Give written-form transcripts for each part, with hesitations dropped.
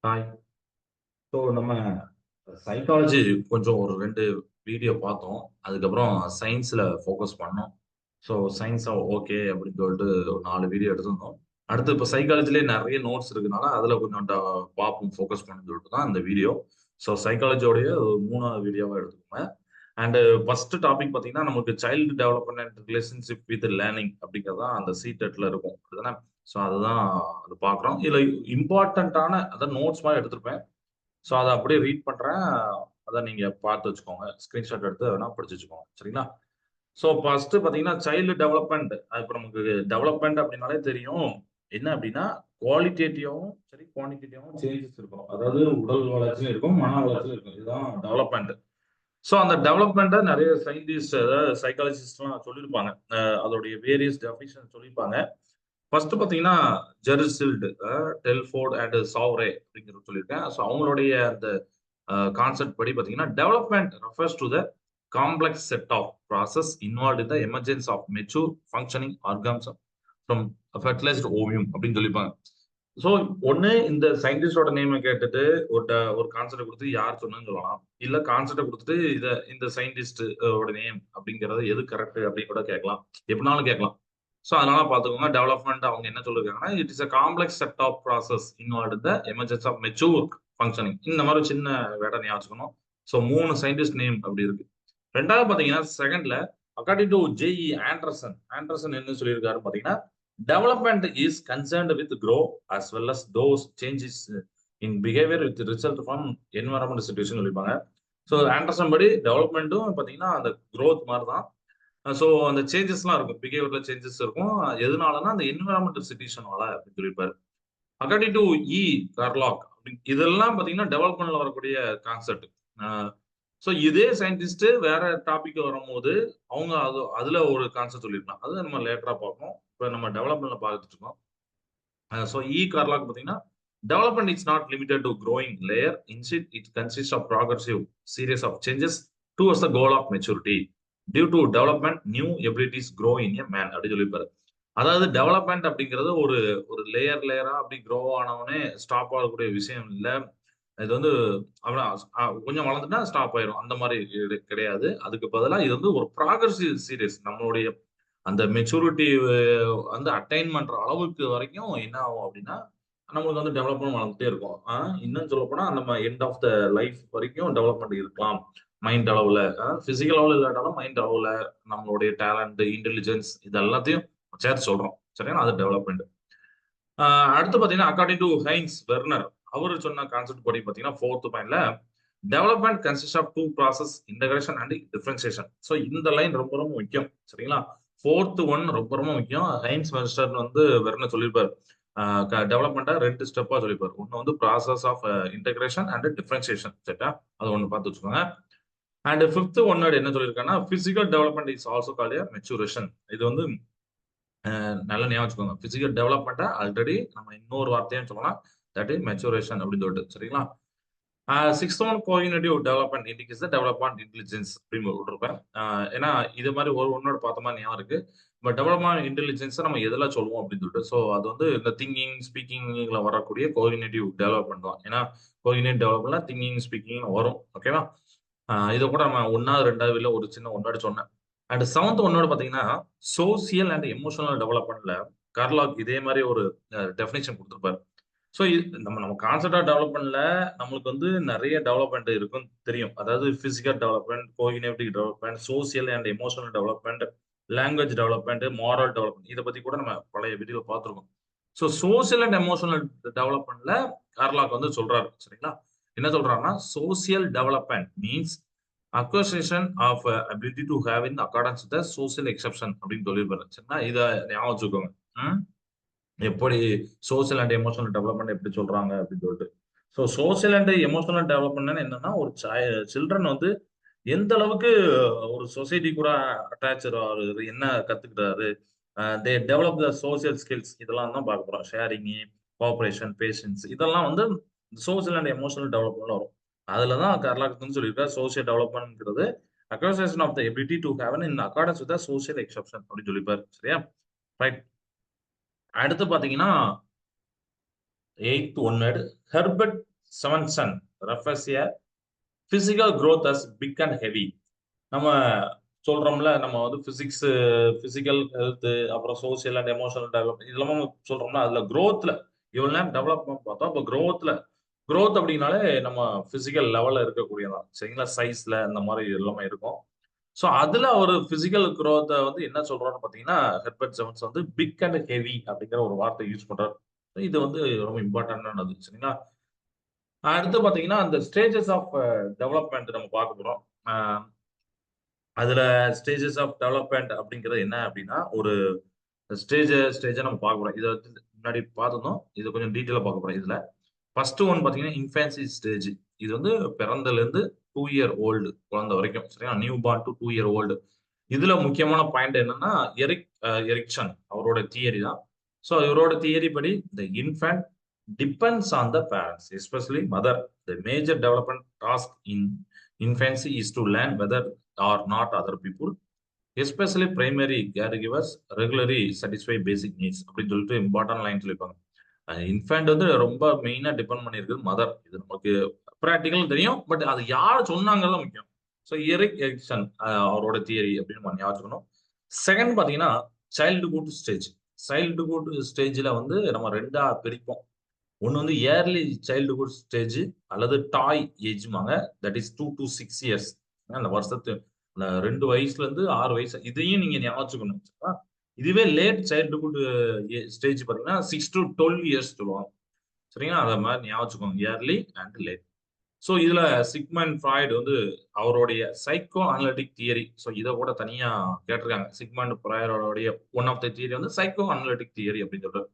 Hi. So நம்ம psychology கொஞ்சம் ஒரு 2 வீடியோ பார்த்தோம். அதுக்கப்புறம் சயின்ஸ்ல ஃபோக்கஸ் பண்ணோம். ஸோ சயின்ஸ ஓகே அப்படின்னு சொல்லிட்டு ஒரு 4 வீடியோ எடுத்திருந்தோம். அடுத்து இப்ப சைக்காலஜிலயே நெறைய நோட்ஸ் இருக்கனால, அதுல கொஞ்சம் பார்ப்போம் ஃபோக்கஸ் பண்ணணும்னு சொல்லிட்டு தான் இந்த வீடியோ. ஸோ சைக்காலஜியோடைய 3வது வீடியோவா எடுத்துக்கோங்க. அண்ட் ஃபர்ஸ்ட் டாபிக் பார்த்தீங்கன்னா, நமக்கு child development and relationship with learning அப்படிங்கிறது தான் அந்த சிடெட்ல இருக்கும். அப்படிதானே? ஸோ அதுதான் அது பார்க்குறோம். இதுல இம்பார்ட்டன்ட்டான அதான் நோட்ஸ் மாரி எடுத்திருப்பேன். ஸோ அத அப்படியே ரீட் பண்றேன். அத நீங்க பார்த்து வச்சுக்கோங்க. ஸ்கிரீன்ஷாட் எடுத்து வேணா படிச்சு வச்சுக்கோங்க. சரிங்களா? ஸோ ஃபர்ஸ்ட் பார்த்தீங்கன்னா, சைல்டு டெவலப்மென்ட். இப்ப நமக்கு டெவலப்மென்ட் அப்படின்னாலே தெரியும். என்ன அப்படின்னா, குவாலிட்டேட்டிவாவும் சரி, குவான்டிடேட்டிவாவும் சேஞ்சஸ் இருக்கும். அதாவது உடல் வளர்ச்சியும் இருக்கும், மன வளர்ச்சியும் இருக்கும். இதுதான் டெவலப்மென்ட். ஸோ அந்த டெவலப்மெண்ட்ட நெறைய சயின்டிஸ்ட் அதாவது சைக்காலஜிஸ்ட்லாம் சொல்லியிருப்பாங்க. அதோடைய வேரியஸ் டெஃபினிஷன் சொல்லியிருப்பாங்க. ஃபர்ஸ்ட் பார்த்தீங்கன்னா, ஜெருசில்ட், டெல்ஃபோர்ட் அண்ட் சாவ்ரே அப்படிங்கிறது சொல்லியிருக்கேன். ஸோ அவங்களுடைய அந்த கான்செப்ட் படி பார்த்தீங்கன்னா, development refers to the complex set of process involved in the emergence of mature functioning organism from fertilized ovum அப்படின்னு சொல்லியிருப்பாங்க. ஸோ ஒண்ணு இந்த சயின்டிஸ்டோட நேம கேட்டுட்டு ஒரு கான்செப்ட்ட குடுத்து யார் சொன்னதுன்னு சொல்லலாம். இல்ல கான்செப்ட்ட குடுத்துட்டு இந்த சயின்டிஸ்ட் ஓட நேம் அப்படிங்கிறது எது கரெக்ட் அப்படின்னு கூட கேட்கலாம். எப்படினாலும் கேட்கலாம். ஸோ அதனால பார்த்துக்கோங்க டெவலப்மெண்ட் அவங்க என்ன சொல்லிருக்காங்கன்னா, it is a complex set of process involved in the emergence of mature functioning. இந்த மாதிரி சின்ன வேர்ட ஞாபகம் வச்சுக்கணும். ஸோ 3 சயின்டிஸ்ட் நேம் அப்படி இருக்கு. 2வது பார்த்தீங்கன்னா, செகண்ட்ல அக்கார்டிங் டு ஜே.இ. ஆண்டர்சன். ஆண்டர்சன் என்ன சொல்லியிருக்காருன்னு பார்த்தீங்கன்னா, development is concerned with growth as well as those changes in behavior with result from environmental situation சொல்லியிருப்பாங்க. ஸோ ஆண்டர்சன் படி டெவலப்மெண்ட்டும் பார்த்தீங்கன்னா, அந்த growth மாரி தான். ஸோ அந்த சேஞ்சஸ்லாம் இருக்கும். பிஹேவியர்ல சேஞ்சஸ் இருக்கும். எதனாலன்னா, அந்த என்விரான்மென்டல் சிச்சுவேஷனால அப்படின்னு சொல்லியிருப்பாரு. அக்கார்டிங் டு கார்லாக் இதெல்லாம் பார்த்தீங்கன்னா, டெவலப்மென்ட்ல வரக்கூடிய கான்செப்ட். அ ஸோ இதே சயின்டிஸ்ட் வேற டாபிக் வரும்போது, அவங்க அதுல ஒரு கான்செப்ட் சொல்லியிருப்பாங்க. அத நம்ம லேட்டரா பார்ப்போம். இப்ப நம்ம டெவலப்மென்ட்ல பார்த்துட்டு இருக்கோம். ஸோ கார்லாக் பார்த்தீங்கன்னா, development is not limited to growing லேயர். Instead it consists of progressive series of changes towards the goal of maturity. Due to development new abilities grow in a man அப்படின்னு சொல்லியிருப்பாரு. அதாவது டெவலப்மென்ட் அப்படிங்கிறது ஒரு ஒரு லேயரா அப்படி grow ஆனவுனே stop ஆகக்கூடிய விஷயம் இல்ல. இது வந்து அவ்வளோ கொஞ்சம் வளர்ந்துட்டா ஸ்டாப் ஆயிரும். அந்த மாரி கிடையாது. அதுக்கு பதிலா இது வந்து ஒரு ப்ராக்ரசிவ் சீரியஸ். நம்மளுடைய அந்த மெச்சூரிட்டி வந்து அட்டைன் பண்ற அளவுக்கு வரைக்கும் என்ன ஆகும் அப்படின்னா, நம்மளுக்கு வந்து டெவலப்மென்ட் வளர்ந்துட்டே இருக்கும். இன்னும் சொல்லப்போனா நம்ம எண்ட் ஆஃப் த லைஃப் வரைக்கும் டெவலப்மென்ட் இருக்கலாம். மைண்ட் அளவுல, பிசிக்கல் அளவுல இல்லாட்டாலும் மைண்ட் அளவுல நம்மளுடைய டேலண்ட், இன்டெலிஜென்ஸ் இது எல்லாத்தையும் சேர்த்து சொல்றோம். சரியா? அது டெவலப்மென்ட். ஆ அடுத்து பார்த்தீங்கன்னா, அக்கார்டிங் டூ ஹைன்ஸ் வெர்னர் அவரு சொன்ன கான்செப்ட் படி பார்த்தீங்கன்னா, 4த் பாயிண்ட்ல development consist of 2 process integration and differentiation. So இந்த லைன் ரொம்ப ரொம்ப முக்கியம். சரிங்களா? 4த் ஒன் ரொம்ப ரொம்ப முக்கியம். ஹைன்ஸ் வெர்ஸ்டர் வந்து வெர்னர் சொல்லியிருப்பாரு. ஆ டெவலப்மென்ட்ட 2 ஸ்டெப்பா சொல்லியிருப்பாரு. ஒண்ணு வந்து process of integration and differentiation. சரியா? அது ஒண்ணு பார்த்து வச்சுக்கோங்க. அண்ட் 5த் ஒன் வேர்ட் என்ன சொல்லியிருக்காருன்னா, physical development is also called a maturation. இது வந்து நல்லா ஞாபகம் வச்சுக்கோங்க. பிசிக்கல் டெவலப்மெண்ட்ட ஆல்ரெடி நம்ம இன்னொரு வார்த்தையும் சொல்லலாம். தட் இஸ் மெச்சூரேஷன் அப்படின்னு சொல்லிட்டு. சரிங்களா? 6த் one coordinative development indicates the development intelligence அப்படின்னு விட்டுருப்பேன். ஏன்னா இது மாதிரி ஒரு ஒன்னோட பார்த்த மாதிரி ஞாபகம் இருக்கு. பட் டெவலப்மென்ட் இன்டெலிஜென்ஸ நம்ம எதுல சொல்லுவோம் அப்படின்னு சொல்லிட்டு. ஸோ அது வந்து இந்த திங்கிங், ஸ்பீக்கிங்ல வரக்கூடிய கோஆர்டினேட்டிவ் டெவலப்மென்ட் தான். ஏன்னா கோஆர்டினேட் டெவலப்மென்ட்ல திங்கிங், ஸ்பீக்கிங் வரும். ஓகேவா? இத கூட நம்ம 1வது, 2வது வீடியோல ஒரு சின்ன ஒன் வேர்ட் சொன்னேன். அண்ட் 7த் ஒன் வேர்ட் பார்த்தீங்கன்னா, சோசியல் அண்ட் எமோஷனல் டெவலப்மென்ட்ல கார்லாக் இதே மாரி ஒரு டெஃபினிஷன் குடுத்திருப்பாரு. ஸோ நம்ம நம்ம கான்செப்ட் ஆஃப் டெவலப்மென்ட்ல நம்மளுக்கு வந்து நெறைய டெவலப்மென்ட் இருக்குன்னு தெரியும். அதாவது physical development, coordinative development, social and emotional development, language development, moral development இத பத்தி கூட நம்ம பழைய வீடியோல பார்த்திருக்கோம். ஸோ சோசியல் அண்ட் எமோஷனல் டெவலப்மென்ட்ல கார்லாக் வந்து சொல்றாரு. சரிங்களா? என்ன சொல்றாருன்னா, social development means acquisition of ability to have in accordance with social exception அப்படின்னு சொல்லியிருப்பாரு. சரிங்களா? இத ஞாபகம் வச்சுக்கோங்க. ம். எப்படி சோசியல் அண்ட் எமோஷனல் டெவலப்மென்ட் எப்படி சொல்றாங்க அப்படின்னு சொல்லிட்டு. ஸோ சோசியல் அண்ட் எமோஷனல் டெவலப்மென்ட்னா என்னன்னா, ஒரு சில்ட்ரன் வந்து எந்த அளவுக்கு ஒரு சொசைட்டி கூட அட்டாச் ஆகுறது, என்ன கத்துக்கிட்டாரு, they develop the social skills இதெல்லாம் தான் பார்க்க போறோம். ஷேரிங், கோஆப்பரேஷன், பேஷன்ஸ் இதெல்லாம் வந்து சோசியல் அண்ட் எமோஷனல் டெவலப்மென்ட்ல வரும். அதுல தான் கர்லாக் வந்து சொல்லியிருக்காரு, சோசியல் டெவலப்மென்ட்ங்கிறது acquisition of the ability to have in accordance with social exception அப்படின்னு சொல்லியிருப்பாரு. சரியா? ரைட். அடுத்து பார்த்தீங்கன்னா, 8th one word Herbert seventh son refers a physical growth as big and heavy. நம்ம சொல்றோம்ல, நம்ம வந்து பிசிக்கல் ஹெல்த், அப்புறம் சோசியல் அண்ட் எமோஷனல் டெவலப்மெண்ட் இதெல்லாம் சொல்றோம்ல, அதுல growthல இவ்வளவு நேரம் டெவலப்மெண்ட் பார்த்தோம். இப்போ growth அப்படின்னாலே நம்ம பிசிக்கல் லெவல்ல இருக்கக்கூடியதான் சரிங்களா, சைஸ்ல இந்த மாதிரி எல்லாமே இருக்கும். ஸோ அதுல ஒரு பிசிக்கல் growth வந்து என்ன சொல்றோம்னு பாத்தீங்கன்னா, ஹெர்பர்ட் செவன்ஸ் வந்து பிக் அண்ட் ஹெவி அப்படிங்கிற ஒரு வார்த்தை யூஸ் பண்றாரு. இது வந்து ரொம்ப இம்பார்ட்டன்டானது சரிங்களா. அடுத்து பாத்தீங்கன்னா, அந்த ஸ்டேஜஸ் ஆஃப் டெவலப்மெண்ட் நம்ம பார்க்க போறோம். அதுல ஸ்டேஜஸ் ஆஃப் டெவலப்மெண்ட் அப்படிங்கிறது என்ன அப்படின்னா, ஒரு ஸ்டேஜை நம்ம பார்க்க போறோம். இதை வந்து முன்னாடி பார்த்துருந்தோம், இது கொஞ்சம் டீட்டெயிலா பார்க்க போறோம். இதுல ஃபர்ஸ்ட் ஒன் பாத்தீங்கன்னா இன்ஃபான்சி ஸ்டேஜ். இது வந்து பிறந்தல இருந்து 2 இயர் ஓல்டு குழந்தை வரைக்கும் சரியா, new born to 2 year old. இதுல முக்கியமான பாயிண்ட் என்னன்னா, எரிக்சன் அவரோட தியரி தான். ஸோ இவரோட தியரி படி the infant depends on the parents, especially mother. The major development task in infancy is to learn whether or not other people, especially primary caregivers, regularly satisfy basic needs அப்படின்னு சொல்லிட்டு important line சொல்லியிருப்பாங்க. Infant வந்து ரொம்ப மெயினா depend பண்ணியிருக்குது mother. இது நமக்கு practical தெரியும், பட் அது யார் சொன்னாங்கிறது முக்கியம். ஸோ எரிக்சன் அவரோட தியரி அப்படின்னு நம்ம ஞாபகம் வச்சுக்கணும். செகண்ட் பாத்தீங்கன்னா சைல்டுஹுட் ஸ்டேஜ். சைல்டுஹுட் ஸ்டேஜ்ல வந்து நம்ம ரெண்டா பிரிப்போம். ஒன்னு வந்து இயர்லி சைல்டுஹுட் ஸ்டேஜ் அல்லது டாய் ஏஜ்மாங்க, தட் இஸ் 2 to 6 இயர்ஸ். அந்த வருஷத்து 2 வயசுல இருந்து 6 வயசு, இதையும் நீங்க ஞாபகம் வச்சுக்கணும். இதுவே லேட் சைல்டுஹுட் ஸ்டேஜ் பாத்தீங்கன்னா 6 to 12 இயர்ஸ் சொல்லுவாங்க சரிங்களா. அதை மாதிரி ஞாபகம் வச்சுக்கோங்க, இயர்லி அண்ட் லேட். ஸோ இதுல சிக்மண்ட் ஃப்ராய்டு வந்து அவருடைய சைக்கோ அனலிட்டிக் தியரி, ஸோ இதை கூட தனியா கேட்டிருக்காங்க. சிக்மண்ட் ஃப்ராய்டோடைய ஒன் ஆஃப் த தியரி வந்து சைக்கோ அனலிட்டிக் தியரி அப்படின்னு சொல்றாரு.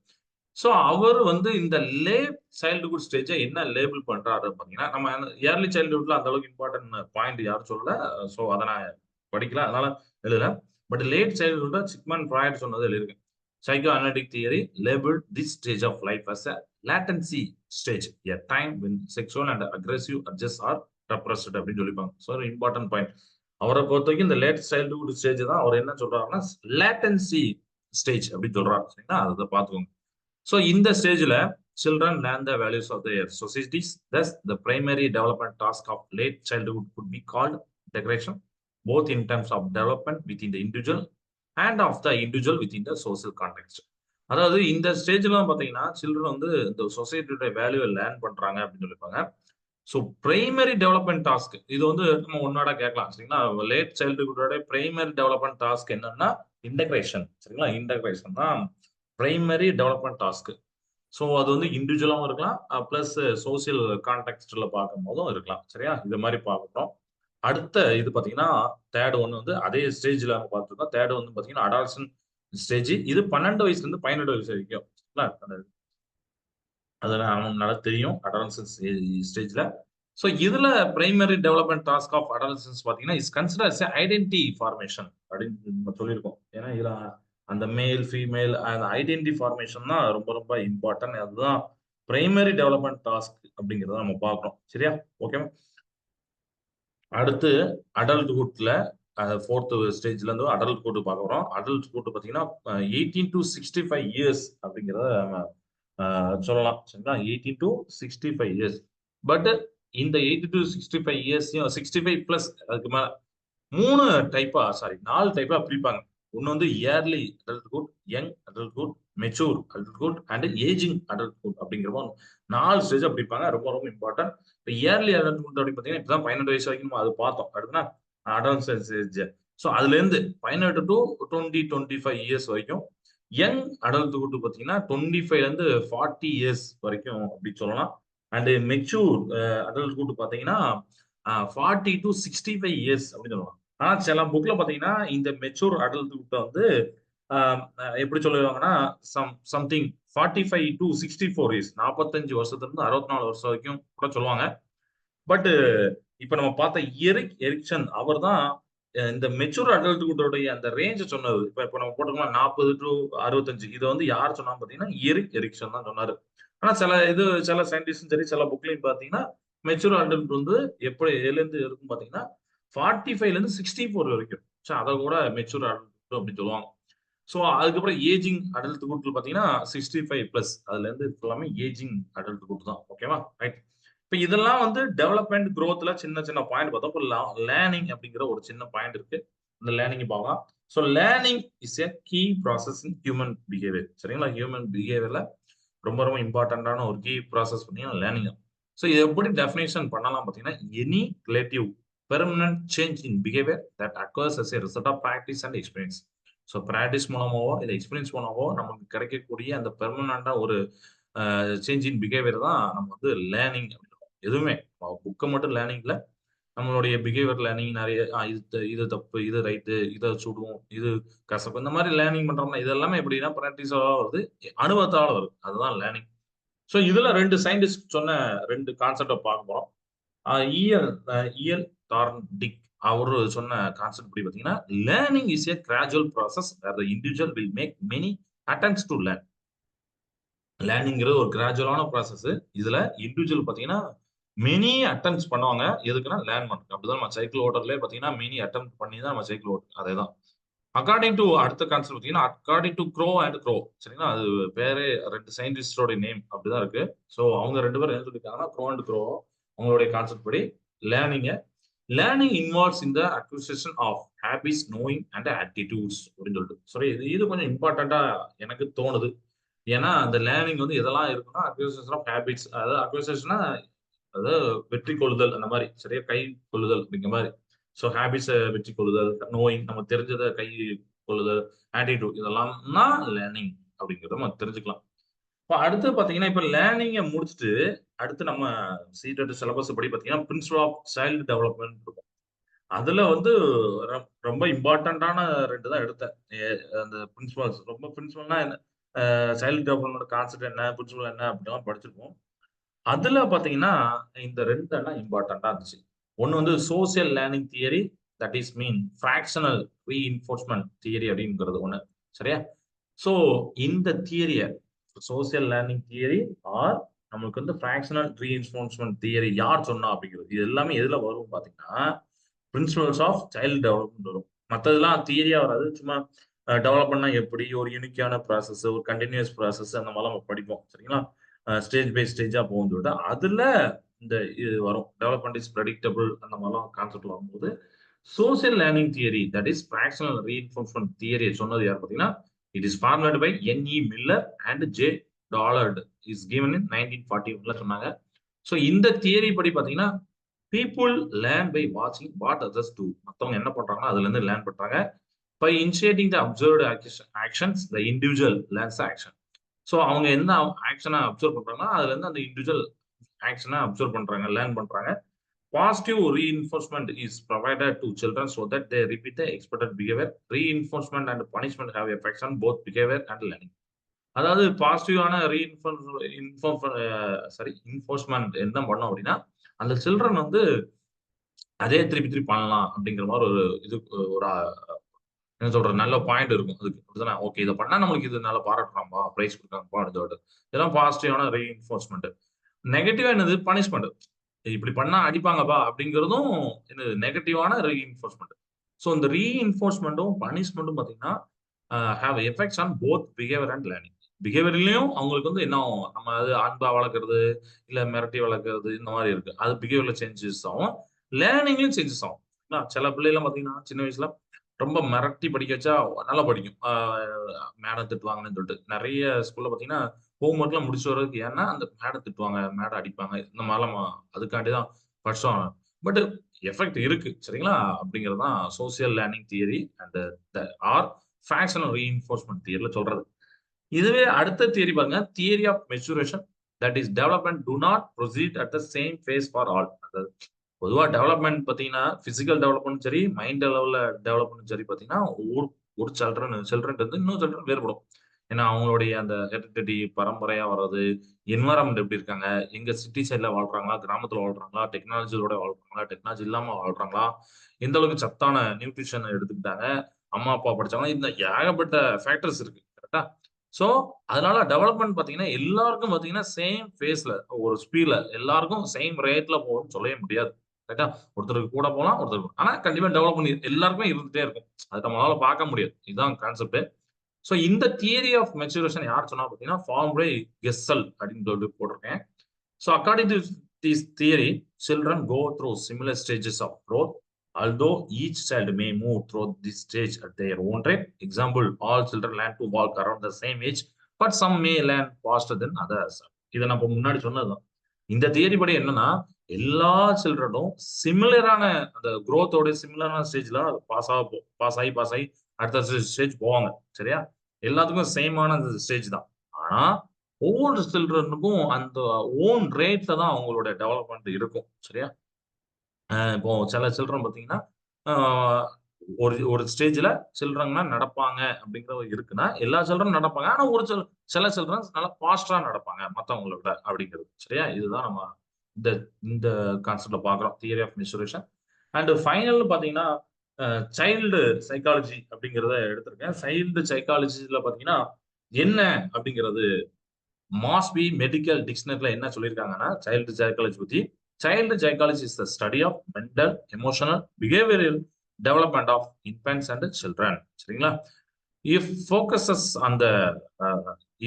ஸோ அவர் வந்து இந்த லேட் சைல்டுஹுட் ஸ்டேஜை என்ன லேபிள் பண்றாரு பாத்தீங்கன்னா, நம்ம ஏர்லி சைல்டுஹுட்ல அந்த அளவுக்கு இம்பார்ட்டன்ட் பாயிண்ட் யாரும் சொல்லல. ஸோ அதை நான் படிக்கல, அதனால எழுதல. பட் லேட் சைல்டுஹுட்ல சிக்மண்ட் ஃப்ராய்டு சொன்னது எழுதிருக்கேன். Psychoanalytic theory labeled this stage of life as a latency stage, a time when sexual and aggressive urges are repressed அப்படின்னு சொல்லிப்பாங்க. So important point. அவரை பொறுத்த வரைக்கும் இந்த லேட் சைல்டுஹுட் ஸ்டேஜ் தான் அவர் என்ன சொல்றாருன்னா லேட்டன்சி ஸ்டேஜ் அப்படின்னு சொல்றாரு சரிங்களா. அதை பார்த்துக்கோங்க. ஸோ இந்த ஸ்டேஜ்ல children learn the values of their societies. Thus, the primary development task of late childhood could be called integration, both in terms of development within the individual and of the individual within the social context. அதாவது இந்த ஸ்டேஜ்ல பாத்தீங்கன்னா children வந்து இந்த சொசைட்டியோட value learn பண்றாங்க அப்படின்னு சொல்லிப்பாங்க. So primary development task இது வந்து நம்ம ஒன்னோட கேட்கலாம் சரிங்களா. லேட் சைல்டுஹுட்டோட பிரைமரி டெவலப்மெண்ட் டாஸ்க் என்னன்னா இன்டகிரேஷன் சரிங்களா. இன்டகிரேஷன் தான் பிரைமரி டெவலப்மெண்ட் டாஸ்க். ஸோ அது வந்து இண்டிவிஜுவலாகவும் இருக்கலாம், பிளஸ் சோசியல் கான்டெக்ட்ல பார்க்கும் போதும் இருக்கலாம் சரியா. இது மாதிரி பார்க்கணும். அடுத்த இது பாத்தீங்கன்னா தேர்ட் ஒன் வந்து அதே ஸ்டேஜ்ல நம்ம பார்த்துருக்கோம். தேர்ட் வந்து பாத்தீங்கன்னா அடால்சன் ஸ்டேஜ். இது 12 வயசுல இருந்து 18 வயசு வரைக்கும் அதெல்லாம் நல்லா தெரியும் அடாலசன்ஸ் ஸ்டேஜ்ல. ஸோ இதுல primary development task of adolescence பாத்தீங்கன்னா இஸ் கன்சிடர்ஸ் ஐடென்டி ஃபார்மேஷன் அப்படின்னு நம்ம சொல்லியிருக்கோம். ஏன்னா இதுல அந்த மேல் ஃபீமேல் அந்த ஐடென்டி ஃபார்மேஷன் தான் ரொம்ப ரொம்ப இம்பார்ட்டன்ட். அதுதான் பிரைமரி டெவலப்மெண்ட் டாஸ்க் அப்படிங்கிறத நம்ம பார்க்கணும் சரியா. ஓகே, அடுத்து அடல்ட்ஹுட்ல ஃபோர்த் ஸ்டேஜ்ல இருந்து அடல்ட்ஹுட் பார்க்க போறோம். அடல்ட்ஹுட் பாத்தீங்கன்னா 18 to 65 இயர்ஸ் அப்படிங்கிறத நம்ம சொல்லலாம் சரிங்களா. 18 to 65 இயர்ஸ். பட் இந்த 18 to 65 இயர்ஸையும் 65 பிளஸ் அதுக்கு மேல 4 டைப்பா பிரிப்பாங்க. ஒன்னு வந்து early adulthood, young adulthood, mature adulthood and ageing adulthood அப்படிங்கிற 4 ஸ்டேஜ் பிரிப்பாங்க. ரொம்ப ரொம்ப இம்பார்ட்டன்ட். இப்போ இயர்லி அடல்ட்ஹுட் அப்படின்னு பாத்தீங்கன்னா இப்பதான் 18 வயசு வரைக்கும் நம்ம அது பார்த்தோம். அடுத்துனா அடல்ட் ஸ்டேஜ். ஸோ அதுல இருந்து 18 to 25 இயர்ஸ் வரைக்கும். யங் அடல்ட்ஹுட் பாத்தீங்கன்னா 25ல இருந்து 40 இயர்ஸ் வரைக்கும் அப்படின்னு சொல்லலாம். அண்ட் மெச்சூர் அடல்ட்ஹுட் பாத்தீங்கன்னா 40 to 65 இயர்ஸ் அப்படின்னு சொல்லலாம். ஆனா சில புக்ல பாத்தீங்கன்னா இந்த மெச்சூர் அடல்ட்ஹுட் வந்து எப்படி சொல்லுவாங்கன்னா சம்திங் 45 to 64 இயர்ஸ், 45 வருஷத்துல இருந்து 64 வருஷம் வரைக்கும் கூட சொல்லுவாங்க. பட் இப்ப நம்ம பார்த்த எரிக்சன் அவர் தான் இந்த மெச்சூர் அடல்ட்ஹுட்டோடைய அந்த ரேஞ்ச் சொன்னது. இப்ப நம்ம போட்டுக்கலாம் 40 to 65. இதை வந்து யார் சொன்னா பாத்தீங்கன்னா எரிக்சன் தான் சொன்னாரு. ஆனா சில சயின்டிஸ்டும் சரி சில புக்லயும் பாத்தீங்கன்னா மெச்சூர் அடல்ட் வந்து எப்படி எதுல இருந்து இருக்கும் பாத்தீங்கன்னா 45ல இருந்து 64 வரைக்கும். அதை கூட மெச்சூர் அடல்ட் அப்படின்னு சொல்லுவாங்க. ஸோ அதுக்கப்புறம் ஏஜிங் அடல்ட்ஹுட் பாத்தீங்கன்னா 65 பிளஸ், அதுல இருந்து எல்லாமே ஏஜிங் அடல்ட்ஹுட் தான். ஓகேவா, ரைட். இப்ப இதெல்லாம் வந்து டெவலப்மெண்ட் growthல சின்ன சின்ன பாயிண்ட் பார்த்தோம். இப்போ லேர்னிங் அப்படிங்கிற ஒரு சின்ன பாயிண்ட் இருக்கு. இந்த லேர்னிங் பார்க்கலாம். So learning is a key process in human behaviour. சரிங்களா? ஹியூமன் பிஹேவியர்ல ரொம்ப ரொம்ப இம்பார்ட்டன்டான ஒரு கீ ப்ராசஸ் பார்த்தீங்கன்னா லேர்னிங். ஸோ இது எப்படி டெஃபினேஷன் பண்ணலாம் பார்த்தீங்கன்னா, any relative permanent change in behaviour that occurs as a result of practice and experience. So practice மூலமாவோ இல்லை எக்ஸ்பீரியன்ஸ் மூலமாவோ நமக்கு கிடைக்கக்கூடிய அந்த பெர்மனண்டா ஒரு சேஞ்ச் இன் பிஹேவியர் தான் நம்ம வந்து லேர்னிங். எதுவுமே புக்கை மட்டும் லேர்னிங் இல்லை, நம்மளுடைய பிஹேவியர் லேர்னிங் நிறைய இது தப்பு, இது ரைட்டு, இதை சுடுவோம், இது கசப்பு, இந்த மாதிரி லேர்னிங் பண்றோம்னா இது எல்லாமே எப்படின்னா ப்ராக்டிஸால வருது, அனுபவத்தால வருது. அதுதான் லேர்னிங். ஸோ இதுல ரெண்டு சயின்டிஸ்ட் சொன்ன ரெண்டு கான்செப்டை பார்க்க போறோம். இஎல் இஎல் டார்ன்டிக் அவரு சொன்ன கான்செப்ட் படி பார்த்தீங்கன்னா, learning is a gradual process where the individual will make many attempts to learn. லேர்னிங்கிறது ஒரு கிராஜுவலான ப்ராசஸ். இதுல இண்டிவிஜுவல் பாத்தீங்கன்னா மெனி அட்டெம்ப்ட்ஸ் பண்ணுவாங்க. எதுக்குன்னா லேர்ன் பண்றதுக்கு. அப்படிதான் நம்ம சைக்கிள் ஓட்டுறதுலேயே பாத்தீங்கன்னா மெனி அட்டெம்ப்ட் பண்ணி தான் நம்ம சைக்கிள் ஓட்டுறோம். அதேதான். அக்கார்டிங் டு அடுத்த கான்செப்ட் பாத்தீங்கன்னா, according to grow and grow. சரிங்களா? அது பேரே ரெண்டு சயின்டிஸ்டோட நேம் அப்படிதான் இருக்கு. ஸோ அவங்க ரெண்டு பேரும் என்ன சொல்லியிருக்காங்கன்னா, க்ரோ அண்ட் க்ரோ அவங்களுடைய கான்செப்ட் படி learning involves in the acquisition of habits, knowing and attitudes அப்படின்னு சொல்லிட்டு. சரி, இது கொஞ்சம் இம்பார்ட்டண்டா எனக்கு தோணுது. ஏன்னா அந்த லேர்னிங் வந்து எதெல்லாம் இருக்குன்னா, அக்விசிஷன் ஆஃப் ஹேபிட்ஸ், அதாவது அக்விசிஷன்னா அதாவது வெற்றி கொள்ளுதல் அந்த மாதிரி, சரியா? கை கொள்ளுதல் அப்படிங்கிற மாதிரி. ஸோ ஹேபிட்ஸை வெற்றி கொள்ளுதல், நோயிங் நம்ம தெரிஞ்சதை கை கொள்ளுதல், ஆட்டிடியூட் இதெல்லாம்னா லேர்னிங் அப்படிங்கிறத நம்ம தெரிஞ்சுக்கலாம். இப்போ அடுத்து பார்த்தீங்கன்னா, இப்போ லேர்னிங்கை முடிச்சுட்டு அடுத்து நம்ம சீட்டட் சிலபஸ் படி பார்த்தீங்கன்னா, பிரின்சிபல் ஆஃப் சைல்டு டெவலப்மெண்ட் இருக்கும். அதுல வந்து ரொம்ப இம்பார்ட்டன்டான ரெண்டு தான் எடுத்தேன். அந்த பிரின்சிபல்ஸ் ரொம்ப பிரின்சிபல்னா என்ன, சைல்டு டெவலப்மெண்ட் கான்செப்ட் என்ன, பிரின்சிபல் என்ன அப்படிலாம் படிச்சிருப்போம். அதுல பாத்தீங்கன்னா இந்த ரெண்டு எல்லாம் இம்பார்ட்டன்டா இருந்துச்சு. ஒன்னு வந்து social learning theory, that is mean fractional reinforcement theory அப்படிங்கிறது ஒண்ணு. சரியா? சோ இந்த தியரிய சோசியல் லேர்னிங் தியரி ஆர் நம்மளுக்கு வந்து ஃபிராக்ஷனல் ரீஇன்ஃபோர்ஸ்மென்ட் தியரி யார் சொன்னா அப்படிங்கிறது, இது எல்லாமே எதுல வரும் பாத்தீங்கன்னா, பிரின்சிபல்ஸ் ஆஃப் சைல்டு டெவலப்மெண்ட் வரும். மத்ததெல்லாம் தியரியா வராது. சும்மா டெவலப் பண்ணா எப்படி, ஒரு யூனிக்கான ப்ராசஸ், ஒரு கண்டினியூஸ் ப்ராசஸ் அந்த மாதிரிலாம் நம்ம படிப்போம். சரிங்களா? ஸ்டேஜ் பை ஸ்டேஜா போகும் சொல்லிட்டு அதுல இந்த இது வரும். டெவலப்மெண்ட் இஸ் ப்ரெடிக்டபிள் அந்த மாதிரிலாம் கான்செப்ட் வரும்போது, social learning theory that is fractional reinforcement theory சொன்னது யார் பாத்தீங்கன்னா, it is formulate by N E Miller and J Dollard is given in 1941ல சொன்னாங்க. ஸோ இந்த தியரி படி பாத்தீங்கன்னா, பீப்புள் லேர்ன் பை வாட்சிங் வாட் அதர்ஸ் டூ. மத்தவங்க என்ன பண்றாங்கன்னா அதுல இருந்து லேர்ன் பண்றாங்க. By initiating the observed actions the individual learns action. So அவங்க என்ன ஆக்ஷனை அப்சர்வ் பண்றாங்கன்னா அதுல இருந்து அந்த இண்டிவிஜுவல் ஆக்ஷனை அப்சர்வ் பண்றாங்க, லேர்ன் பண்றாங்க. Positive reinforcement is provided to children so that they repeat the expected behavior. Reinforcement and punishment have effects on both behavior and learning. அதாவது பாசிட்டிவான இன்ஃபோர்ஸ்மெண்ட் என்ன பண்ணோம் அப்படின்னா, அந்த சில்ட்ரன் வந்து அதே திருப்பி திருப்பி பண்ணலாம் அப்படிங்கிற மாதிரி ஒரு இது ஒரு என்ன சொல்ற நல்ல பாயிண்ட் இருக்கும் அதுக்கு. அப்படிதானே? ஓகே, இதை பண்ணா நம்மளுக்கு இது நல்லா பாராட்டுறாம்பா, பிரைஸ் கொடுக்காங்கப்பா அப்படின்னு. இதெல்லாம் பாசிட்டிவான ரீஇன்ஃபோர்ஸ்மெண்ட். நெகட்டிவா என்னது? பனிஷ்மெண்ட். இப்படி பண்ணா அடிப்பாங்கப்பா அப்படிங்கிறதும் என்னது? நெகட்டிவான ரீஇன்ஃபோர்ஸ்மெண்ட். ஸோ இந்த ரீஇன்ஃபோர்ஸ்மெண்ட்டும் பனிஷ்மெண்ட்டும் பாத்தீங்கன்னா have effects on both behaviour and learning. பிஹேவியர்லயும் அவங்களுக்கு வந்து என்ன ஆகும், நம்ம அது அன்பா வளர்க்கறது இல்ல மிரட்டி வளர்க்கறது இந்த மாதிரி இருக்கு, அது பிஹேவியர்ல சேஞ்சஸ் ஆகும், லேர்னிங்லயும் சேஞ்சஸ் ஆகும். சில பிள்ளைலாம் பாத்தீங்கன்னா சின்ன வயசுல ரொம்ப மிரட்டி படிக்க வச்சா நல்லா படிக்கும். மேடம் திட்டுவாங்கன்னு சொல்லிட்டு நிறைய ஸ்கூல்ல பாத்தீங்கன்னா ஹோம் ஒர்க்லாம் முடிச்சு வர்றதுக்கு, ஏன்னா அந்த மேடம் திட்டுவாங்க, மேடம் அடிப்பாங்க, இந்த மாதிரிலாம் அதுக்காண்டி தான் படிச்சோம். பட் எஃபெக்ட் இருக்கு. சரிங்களா? அப்படிங்கிறது தான் social learning theory and or fractional reinforcement தியரில சொல்றது. இதுவே அடுத்த தியரி பாருங்க, theory of maturation that is development to not proceed at the same phase for all. அதாவது பொதுவா டெவலப்மெண்ட் பாத்தீங்கன்னா பிசிக்கல் டெவலப்மெண்ட் சரி, மைண்ட் லெவல்ல டெவலப்மெண்ட் சரி பாத்தீங்கன்னா ஒரு ஒரு சில்ட்ரன் வந்து இன்னொரு சில்ட்ரன் வேறுபடும். ஏன்னா அவங்களுடைய அந்த ஹெரிடிட்டி பரம்பரையா வர்றது, என்வரன்மெண்ட் எப்படி இருக்காங்க, எங்க சிட்டி சைட்ல வாழ்றாங்களா, கிராமத்துல வாழ்றாங்களா, டெக்னாலஜியோட வாழ்றாங்களா, டெக்னாலஜி இல்லாம வாழ்றாங்களா, எந்த அளவுக்கு சத்தான நியூட்ரிஷன் எடுத்துக்கிட்டாங்க, அம்மா அப்பா படிச்சாங்க, இந்த ஏகப்பட்ட ஃபேக்டர்ஸ் இருக்கு. கரெக்டா? சோ அதனால டெவலப்மெண்ட் பாத்தீங்கன்னா எல்லாருக்கும் பாத்தீங்கன்னா சேம் ஃபேஸ்ல ஒரு ஸ்பீட்ல எல்லாருக்கும் சேம் ரேட்ல போகும்னு சொல்லவே முடியாது. கரெக்டா? ஒருத்தருக்கு கூட போலாம், ஒருத்தருக்கு ஆனா கண்டிப்பா டெவலப் பண்ணி எல்லாருக்குமே இருந்துட்டே இருக்கும். அது நம்மளால பார்க்க முடியாது. இதுதான் கான்செப்ட். சோ இந்த தியரி ஆஃப் மெச்சூரேஷன் யார் சொன்னா பாத்தீங்கன்னா, ஃபார்ம் பை கெஸ்ஸல் அப்படின்னு சொல்லிட்டு போட்டிருக்கேன். So according to this theory, children go through similar stages of growth, although each child may move through this stage at their own rate. Example, all children learn to walk around the same age, but some may learn faster than others. இதை நம்ம முன்னாடி சொன்னதுதான். இந்த theory படி என்னன்னா, எல்லா சில்ட்ரனும் சிமிலரான அந்த growth-ஓட சிமிலரான ஸ்டேஜ்ல பாஸ் ஆகி அடுத்த ஸ்டேஜ் போவாங்க. சரியா? எல்லாத்துக்கும் சேமான ஸ்டேஜ் தான். ஆனா ஒவ்வொரு சில்ட்ரனுக்கும் அந்த ஓன் ரேட்ல தான் அவங்களோட டெவலப்மெண்ட் இருக்கும். சரியா? இப்போ சில சில்ட்ரன் பார்த்தீங்கன்னா, ஒரு ஒரு ஸ்டேஜ்ல சில்ட்ரன்னா நடப்பாங்க அப்படிங்கிற இருக்குன்னா, எல்லா சில்ட்ரனும் நடப்பாங்க. ஆனா ஒரு சில சில்ட்ரன்ஸ் நல்லா ஃபாஸ்டா நடப்பாங்க மத்தவங்கள விட அப்படிங்கிறது. சரியா? இதுதான் நம்ம இந்த இந்த கான்செப்ட்ல பார்க்குறோம். Theory of maturation. அண்ட் ஃபைனல்னு பார்த்தீங்கன்னா, சைல்டு சைக்காலஜி அப்படிங்கிறத எடுத்திருக்கேன். சைல்டு சைக்காலஜில பார்த்தீங்கன்னா, என்ன அப்படிங்கிறது மாஸ்பி மெடிக்கல் டிக்ஷனரில என்ன சொல்லியிருக்காங்கன்னா, சைல்டு சைக்காலஜி பத்தி, child psychology is the study of mental, emotional, behavioural development of infants and children. சரிங்களா? If focuses on the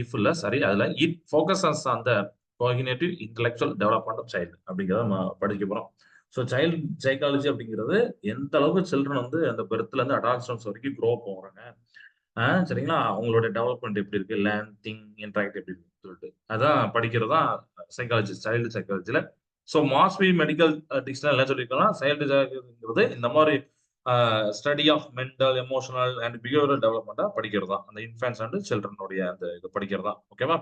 if இல்ல சாரி அதுல it focuses on the cognitive intellectual development of child அப்படிங்கிறத நம்ம படிக்க போறோம். So child psychology அப்படிங்கிறது எந்த அளவுக்கு சில்ட்ரன் வந்து அந்த பெர்த்ல இருந்து அடால்சன்ஸ் வரைக்கும் க்ரோ போறாங்க, சரிங்களா? அவங்களோட டெவலப்மெண்ட் எப்படி இருக்கு, லேர்ன், திங்க், இன்டராக்ட் எப்படி இருக்குன்னு சொல்லிட்டு அதான் படிக்கிறது தான் சைக்காலஜி, சைல்டு சைக்காலஜில. ஸோ மாஸ்பி மெடிக்கல் டிக்ஷனரி என்ன சொல்லியிருக்கலாம், சைல்டு சைக்காலஜிங்கிறது இந்த மாதிரி study of mental, emotional and behavioural டெவலப்மெண்ட்டா படிக்கிறது தான். அந்த இன்ஃபன்ட்ஸ் அண்ட் சில்ட்ரனுடைய அந்த இது படிக்கிறது தான். ஓகேவா?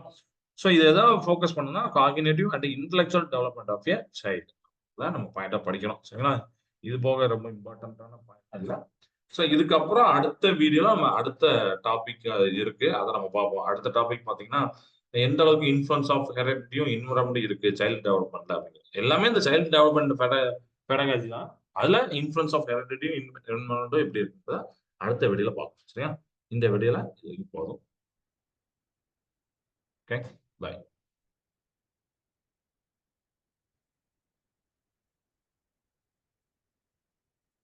ஸோ இது எதாவது ஃபோக்கஸ் பண்ணுனா cognitive and intellectual development of a child தான் நம்ம பாயிண்டா படிக்கணும். சரிங்களா? இது போக ரொம்ப இம்பார்ட்டன்டான பாயிண்ட் இல்லை. ஸோ இதுக்கப்புறம் அடுத்த வீடியோல நம்ம அடுத்த டாபிக் இருக்கு, அதை நம்ம பார்ப்போம். அடுத்த டாபிக் பார்த்தீங்கன்னா, எந்த அளவுக்கு இன்ஃப்ளூயன்ஸ் ஆஃப் ஹெரிடிட்டியும் என்விரான்மெண்ட் இருக்கு சைல்டு டெவலப்மெண்ட்ல அப்படிங்கிறது. எல்லாமே இந்த சைல்டு டெவலப்மெண்ட் பெடகாஜி தான். அதுல இன்ஃப்ளூயன்ஸ் ஆஃப் ஹெரிடிட்டியும் என்விரான்மெண்ட்டும் எப்படி இருக்குன்றத அடுத்த வீடியோல பார்ப்போம். சரியா? இந்த வீடியோல போதும். Okay, by.